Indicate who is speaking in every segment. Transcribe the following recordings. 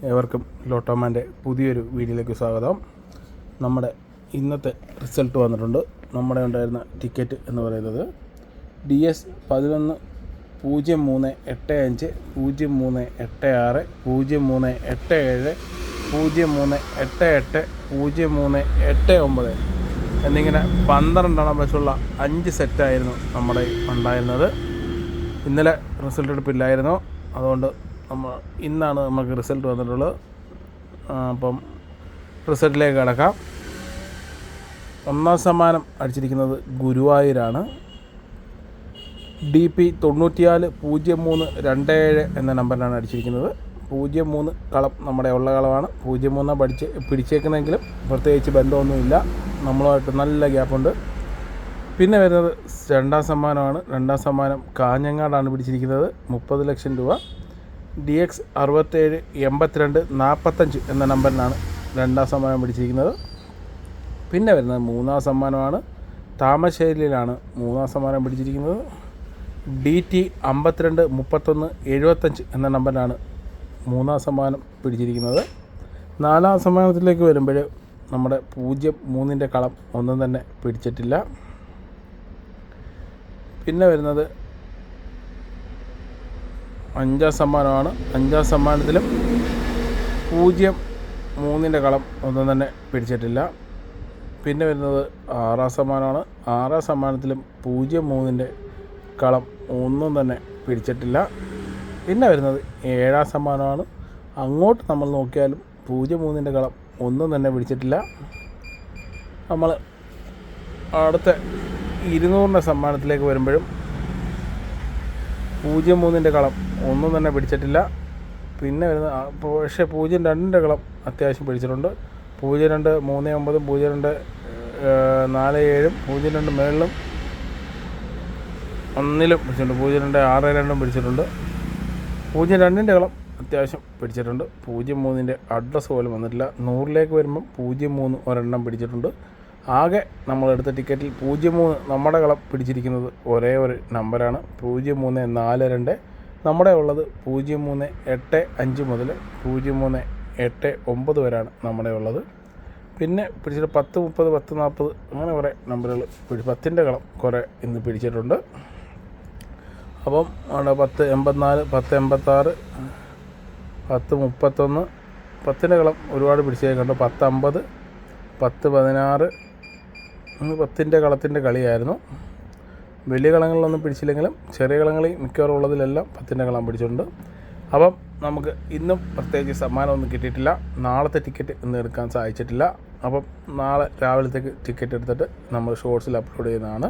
Speaker 1: ഏവർക്കും ലോട്ടോമാൻ്റെ പുതിയൊരു വീഡിയോയിലേക്ക് സ്വാഗതം. നമ്മുടെ ഇന്നത്തെ റിസൾട്ട് വന്നിട്ടുണ്ട്. നമ്മുടെ ഉണ്ടായിരുന്ന ടിക്കറ്റ് എന്ന് പറയുന്നത് DS 11 0385 0386 0387 0388 0389 എന്നിങ്ങനെ 12 വെച്ചുള്ള 5 സെറ്റായിരുന്നു നമ്മുടെ ഉണ്ടായിരുന്നത്. ഇന്നലെ റിസൾട്ട് എടുപ്പില്ലായിരുന്നു, അതുകൊണ്ട് ഇന്നാണ് നമുക്ക് റിസൾട്ട് വന്നിട്ടുള്ളത്. അപ്പം റിസൾട്ടിലേക്ക് കിടക്കാം. ഒന്നാം സമ്മാനം അടിച്ചിരിക്കുന്നത് ഗുരുവായൂരാണ്. DP 940327 എന്ന നമ്പറിലാണ് അടിച്ചിരിക്കുന്നത്. 03 കളം നമ്മുടെ ഉള്ള കളമാണ്. 03 പിടിച്ചേക്കുന്നതെങ്കിലും പ്രത്യേകിച്ച് ബന്ധമൊന്നുമില്ല, നമ്മളുമായിട്ട് നല്ല ഗ്യാപ്പുണ്ട്. പിന്നെ വരുന്നത് രണ്ടാം സമ്മാനമാണ്. രണ്ടാം സമ്മാനം കാഞ്ഞങ്ങാടാണ് പിടിച്ചിരിക്കുന്നത്. 30 ലക്ഷം രൂപ. DX 67 82 45 എന്ന നമ്പറിനാണ് രണ്ടാം സമ്മാനം പിടിച്ചിരിക്കുന്നത്. പിന്നെ വരുന്നത് മൂന്നാം സമ്മാനമാണ്. താമരശ്ശേരിയിലാണ് മൂന്നാം സമ്മാനം പിടിച്ചിരിക്കുന്നത്. DT 52 31 75 എന്ന നമ്പറിനാണ് മൂന്നാം സമ്മാനം പിടിച്ചിരിക്കുന്നത്. നാലാം സമ്മാനത്തിലേക്ക് വരുമ്പോൾ നമ്മുടെ 03 കളം ഒന്നും തന്നെ പിടിച്ചിട്ടില്ല. പിന്നെ വരുന്നത് അഞ്ചാം സമ്മാനമാണ്. അഞ്ചാം സമ്മാനത്തിലും 03 കളം ഒന്നും തന്നെ പിടിച്ചിട്ടില്ല. പിന്നെ വരുന്നത് ആറാം സമ്മാനമാണ്. ആറാം സമ്മാനത്തിലും 03 കളം ഒന്നും തന്നെ പിടിച്ചിട്ടില്ല. പിന്നെ വരുന്നത് ഏഴാം സമ്മാനമാണ്. അങ്ങോട്ട് നമ്മൾ നോക്കിയാലും 03 കളം ഒന്നും തന്നെ പിടിച്ചിട്ടില്ല. നമ്മൾ അടുത്ത 200 സമ്മാനത്തിലേക്ക് വരുമ്പോഴും 03 കളം ഒന്നും തന്നെ പിടിച്ചിട്ടില്ല. പിന്നെ വരുന്ന പക്ഷേ 02 കളം അത്യാവശ്യം പിടിച്ചിട്ടുണ്ട്. 02 39 02 47 02 മേളിലും ഒന്നിലും പിടിച്ചിട്ടുണ്ട്. 02 62 പിടിച്ചിട്ടുണ്ട്. 02 കളം അത്യാവശ്യം പിടിച്ചിട്ടുണ്ട്. 03 അഡ്രസ്സ് പോലും വന്നിട്ടില്ല. 100ലേക്ക് വരുമ്പം 03 ഒരെണ്ണം പിടിച്ചിട്ടുണ്ട്. ആകെ നമ്മളെടുത്ത ടിക്കറ്റിൽ 03 നമ്മുടെ കളം പിടിച്ചിരിക്കുന്നത് ഒരേ ഒരു നമ്പറാണ്. 0342. നമ്മുടെ ഉള്ളത് 0385 മുതൽ 0389 വരെയാണ് നമ്മുടെ ഉള്ളത്. പിന്നെ പിടിച്ചിട്ട് 10 30 10 40 അങ്ങനെ കുറേ നമ്പറുകൾ 10ൻ്റെ കളം കുറേ ഇന്ന് പിടിച്ചിട്ടുണ്ട്. അപ്പം അവിടെ 10 84 10 86 10 31 10ൻ്റെ കളം ഒരുപാട് പിടിച്ചേക്കുണ്ട്. 10 50 10 16 10ൻ്റെ കളത്തിൻ്റെ കളിയായിരുന്നു. വലിയ കളങ്ങളിലൊന്നും പിടിച്ചില്ലെങ്കിലും ചെറിയ കളങ്ങളിൽ മിക്കവാറും ഉള്ളതിലെല്ലാം 10ൻ്റെ കളം പിടിച്ചിട്ടുണ്ട്. അപ്പം നമുക്ക് ഇന്നും പ്രത്യേകിച്ച് സമ്മാനമൊന്നും കിട്ടിയിട്ടില്ല. നാളത്തെ ടിക്കറ്റ് ഇന്ന് എടുക്കാൻ സാധിച്ചിട്ടില്ല. അപ്പം നാളെ രാവിലത്തേക്ക് ടിക്കറ്റ് എടുത്തിട്ട് നമ്മൾ ഷോർട്സിൽ അപ്ലോഡ് ചെയ്യുന്നതാണ്.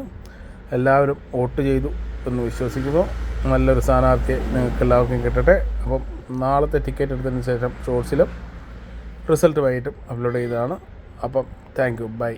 Speaker 1: എല്ലാവരും വോട്ട് ചെയ്തു എന്ന് വിശ്വസിക്കുന്നു. നല്ലൊരു സ്ഥാനാർത്ഥിയെ നിങ്ങൾക്ക് എല്ലാവർക്കും കിട്ടട്ടെ. അപ്പം നാളത്തെ ടിക്കറ്റ് എടുത്തതിന് ശേഷം ഷോർട്സിലും റിസൾട്ട് വൈകിട്ടും അപ്ലോഡ് ചെയ്തതാണ്. അപ്പം താങ്ക് യു, ബൈ.